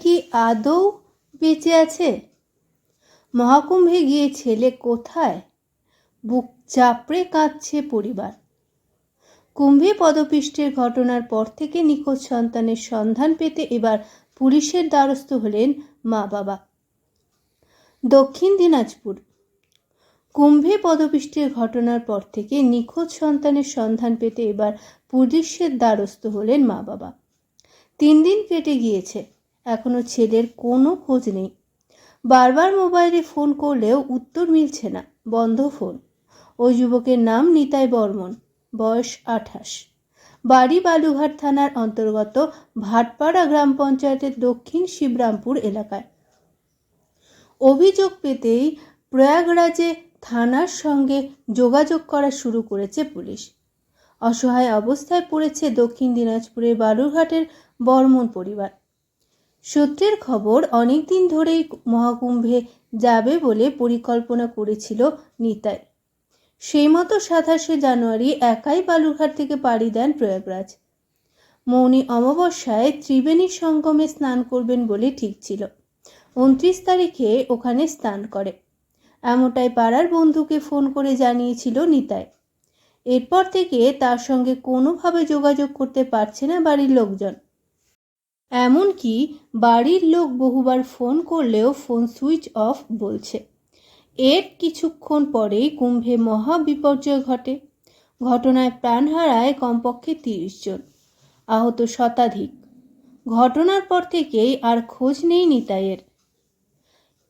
কি আদৌ বেঁচে আছে? মহাকুম্ভে গিয়ে ছেলে কোথায়? বুক চাপড়ে কাঁদছে পরিবার। কুম্ভে পদপিষ্টের ঘটনার পর থেকে নিখোঁজ সন্তানের সন্ধান পেতে এবার পুলিশের দ্বারস্থ হলেন মা বাবা। দক্ষিণ দিনাজপুর। কুম্ভে পদপিষ্টের ঘটনার পর থেকে নিখোঁজ সন্তানের সন্ধান পেতে এবার পুলিশের দ্বারস্থ হলেন মা বাবা। 3 দিন কেটে গিয়েছে, এখনো ছেলের কোনো খোঁজ নেই। বারবার মোবাইলে ফোন করলেও উত্তর মিলছে না, বন্ধ ফোন। ওই যুবকের নাম নিতাই বর্মন, বয়স 28, বাড়ি বালুঘাট থানার অন্তর্গত ভাটপাড়া গ্রাম পঞ্চায়েতের দক্ষিণ শিবরামপুর এলাকায়। অভিযোগ পেতেই প্রয়াগরাজে থানার সঙ্গে যোগাযোগ করা শুরু করেছে পুলিশ। অসহায় অবস্থায় পড়েছে দক্ষিণ দিনাজপুরের বালুরঘাটের বর্মন পরিবার। সূত্রের খবর, অনেকদিন ধরেই মহাকুম্ভে যাবে বলে পরিকল্পনা করেছিল নিতাই। সেই মতো 27শে জানুয়ারি একাই বালুরঘাট থেকে পাড়ি দেন প্রয়াগরাজ। মৌনী অমাবস্যায় ত্রিবেণী সঙ্গমে স্নান করবেন বলে ঠিক ছিল। 29 তারিখে ওখানে স্নান করে, এমনটাই পাড়ার বন্ধুকে ফোন করে জানিয়েছিল নিতাই। এরপর থেকে তার সঙ্গে কোনোভাবে যোগাযোগ করতে পারছে না বাড়ির লোকজন। এমনকি বাড়ির লোক বহুবার ফোন করলেও ফোন সুইচ অফ বলছে। এর কিছুক্ষণ পরেই কুম্ভে মহা বিপর্যয় ঘটে। ঘটনায় প্রাণ হারায় কমপক্ষে 30 জন, আহত শতাধিক। ঘটনার পর থেকেই আর খোঁজ নেই নিতাইয়ের।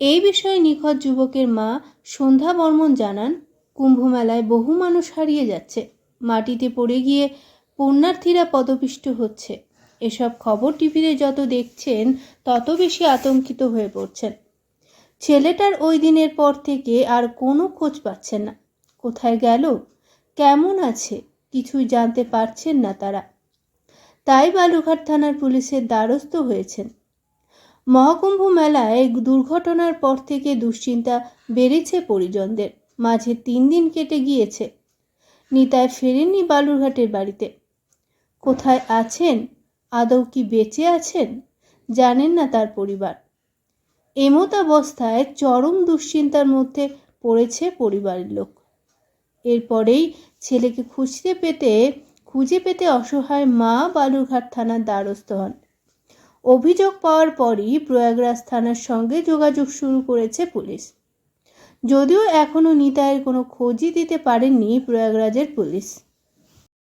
এই বিষয়ে নিখোঁজ যুবকের মা সন্ধ্যা বর্মন জানান, কুম্ভ মেলায় বহু মানুষ হারিয়ে যাচ্ছে, মাটিতে পড়ে গিয়ে পুণ্যার্থীরা পদপিষ্ট হচ্ছে। এসব খবর টিভিতে যত দেখছেন তত বেশি আতঙ্কিত হয়ে পড়ছেন। ছেলেটার ওই দিনের পর থেকে আর কোনো খোঁজ পাচ্ছেন না। কোথায় গেল, কেমন আছে, কিছুই জানতে পারছেন না তারা। তাই বালুরঘাট থানার পুলিশের দ্বারস্থ হয়েছেন। মহাকুম্ভ মেলায় দুর্ঘটনার পর থেকে দুশ্চিন্তা বেড়েছে পরিজনদের মাঝে। 3 দিন কেটে গিয়েছে, নিতাই ফেরেননি বালুরঘাটের বাড়িতে। কোথায় আছেন, আদৌ কি বেঁচে আছেন, জানেন না তার পরিবার। এমত অবস্থায় চরম দুশ্চিন্তার মধ্যে পড়েছে পরিবারের লোক। এরপরেই ছেলেকে খুঁজে পেতে অসহায় মা বালুরঘাট থানার দ্বারস্থ হন। অভিযোগ পাওয়ার পরই প্রয়াগরাজ থানার সঙ্গে যোগাযোগ শুরু করেছে পুলিশ। যদিও এখনও নিতাইয়ের কোনো খোঁজই দিতে পারেননি প্রয়াগরাজের পুলিশ।